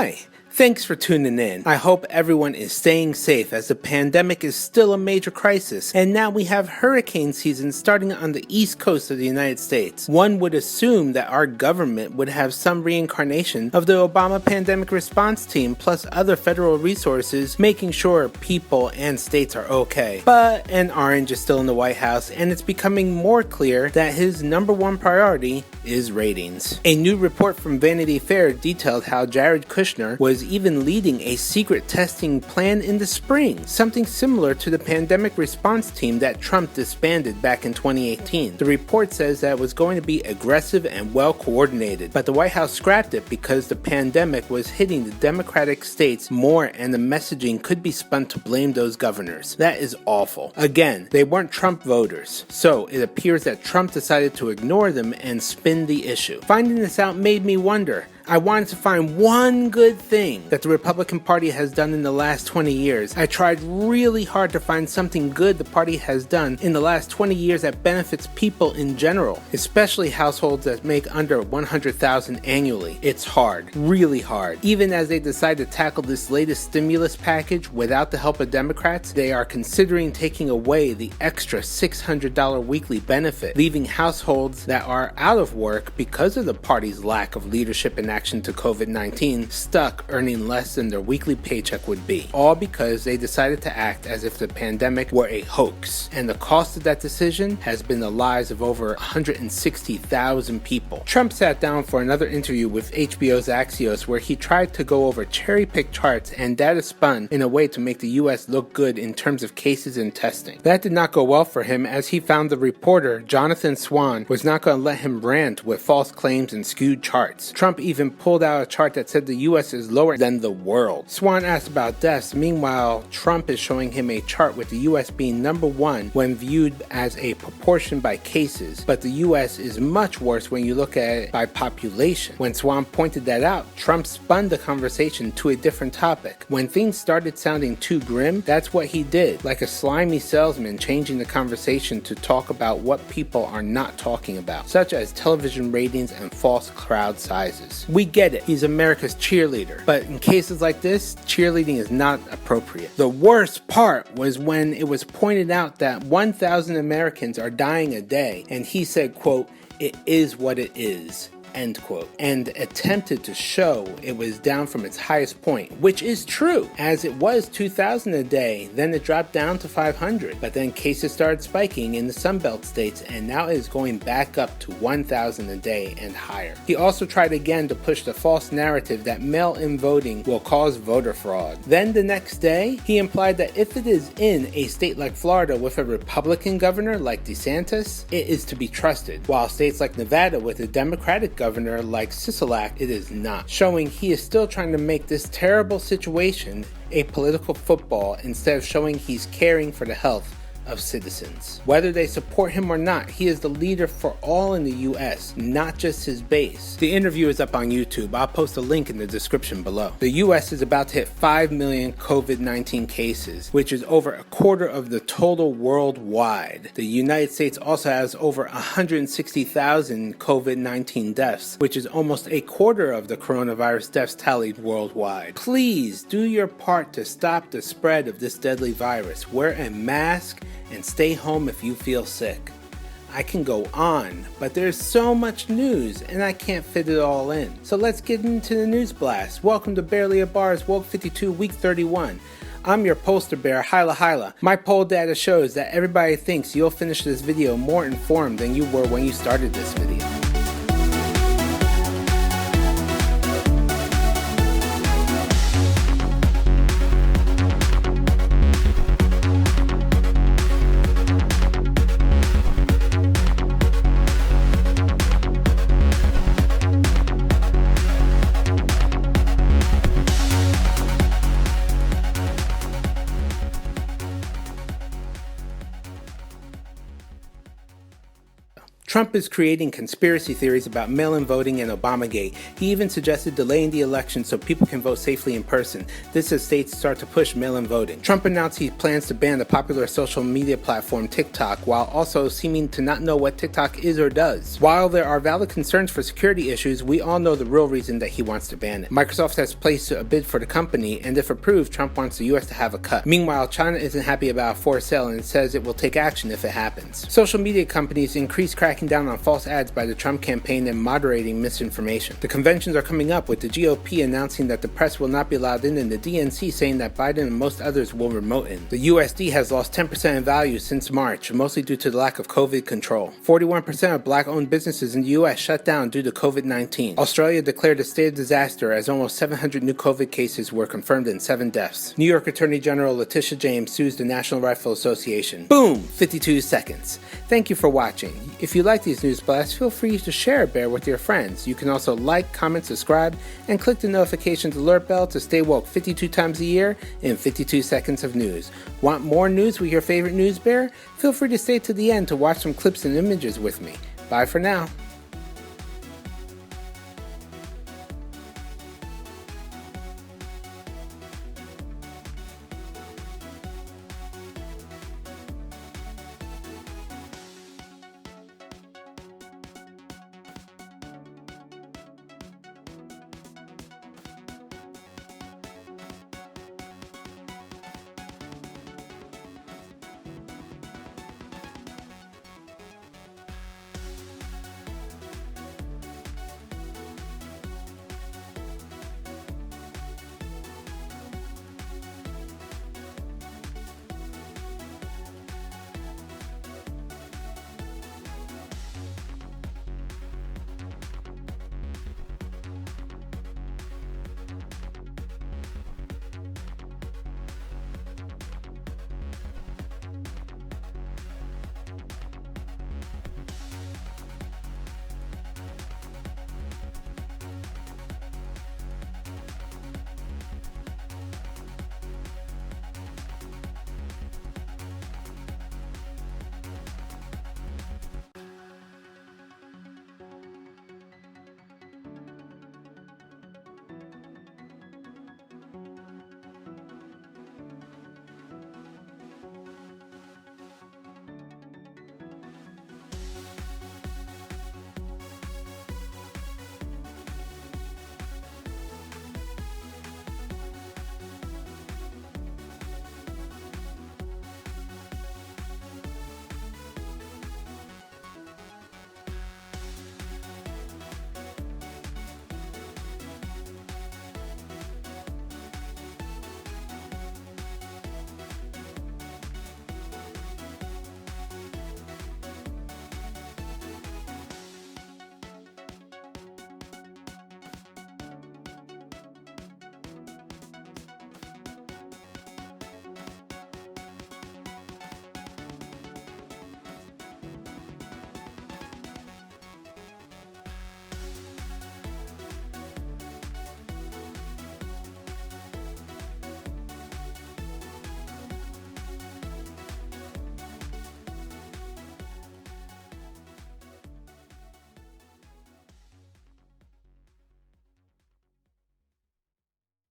Hi, thanks for tuning in. I hope everyone is staying safe as the pandemic is still a major crisis, and now we have hurricane season starting on the east coast of the United States. One would assume that our government would have some reincarnation of the Obama pandemic response team plus other federal resources making sure people and states are okay. But an orange is still in the White House, and it's becoming more clear that his number one priority is ratings. A new report from Vanity Fair detailed how Jared Kushner was even leading a secret testing plan in the spring, something similar to the pandemic response team that Trump disbanded back in 2018. The report says that it was going to be aggressive and well coordinated, but the White House scrapped it because the pandemic was hitting the Democratic states more and the messaging could be spun to blame those governors. That is awful. Again, they weren't Trump voters, so it appears that Trump decided to ignore them and spin the issue. Finding this out made me wonder. I wanted to find one good thing that the Republican Party has done in the last 20 years. I tried really hard to find something good the party has done in the last 20 years that benefits people in general, especially households that make under $100,000 annually. It's hard, really hard. Even as they decide to tackle this latest stimulus package without the help of Democrats, they are considering taking away the extra $600 weekly benefit, leaving households that are out of work because of the party's lack of leadership and action to COVID-19 stuck earning less than their weekly paycheck would be, all because they decided to act as if the pandemic were a hoax. And the cost of that decision has been the lives of over 160,000 people. Trump sat down for another interview with HBO's Axios where he tried to go over cherry-picked charts and data spun in a way to make the US look good in terms of cases and testing. That did not go well for him as he found the reporter, Jonathan Swan, was not going to let him rant with false claims and skewed charts. Trump even pulled out a chart that said the US is lower than the world. Swan asked about deaths. Meanwhile, Trump is showing him a chart with the US being number one when viewed as a proportion by cases, but the US is much worse when you look at it by population. When Swan pointed that out, Trump spun the conversation to a different topic. When things started sounding too grim, that's what he did, like a slimy salesman changing the conversation to talk about what people are not talking about, such as television ratings and false crowd sizes. We get it, he's America's cheerleader, but in cases like this, cheerleading is not appropriate. The worst part was when it was pointed out that 1,000 Americans are dying a day, and he said, quote, "It is what it is," end quote, and attempted to show it was down from its highest point, which is true, as it was 2,000 a day, then it dropped down to 500, but then cases started spiking in the Sunbelt states, and now it is going back up to 1,000 a day and higher. He also tried again to push the false narrative that mail-in voting will cause voter fraud. Then the next day, he implied that if it is in a state like Florida with a Republican governor like DeSantis, it is to be trusted, while states like Nevada with a Democratic governor like Sisolak, it is not, showing he is still trying to make this terrible situation a political football instead of showing he's caring for the health of citizens. Whether they support him or not, he is the leader for all in the US, not just his base. The interview is up on YouTube. I'll post a link in the description below. The US is about to hit 5 million COVID-19 cases, which is over a quarter of the total worldwide. The United States also has over 160,000 COVID-19 deaths, which is almost a quarter of the coronavirus deaths tallied worldwide. Please do your part to stop the spread of this deadly virus. Wear a mask and stay home if you feel sick. I can go on, but there's so much news and I can't fit it all in. So let's get into the news blast. Welcome to Barely a Bar's Woke52 Week 31. I'm your poster bear, HilaHila. My poll data shows that everybody thinks you'll finish this video more informed than you were when you started this video. Trump is creating conspiracy theories about mail-in voting and Obamagate. He even suggested delaying the election so people can vote safely in person. This as states start to push mail-in voting. Trump announced he plans to ban the popular social media platform Tik Tok, while also seeming to not know what TikTok is or does. While there are valid concerns for security issues, we all know the real reason that he wants to ban it. Microsoft has placed a bid for the company, and if approved, Trump wants the US to have a cut. Meanwhile, China isn't happy about a forced sale and says it will take action if it happens. Social media companies increase cracking down on false ads by the Trump campaign and moderating misinformation. The conventions are coming up, with the GOP announcing that the press will not be allowed in, and the DNC saying that Biden and most others will remote in. The USD has lost 10% in value since March, mostly due to the lack of COVID control. 41% of black-owned businesses in the US shut down due to COVID-19. Australia declared a state of disaster as almost 700 new COVID cases were confirmed and 7 deaths. New York Attorney General Letitia James sues the National Rifle Association. Boom! 52 seconds. Thank you for watching. If you like these news blasts, feel free to share Bear with your friends. You can also like, comment, subscribe, and click the notifications alert bell to stay woke 52 times a year in 52 seconds of news. Want more news with your favorite news bear? Feel free to stay to the end to watch some clips and images with me. Bye for now.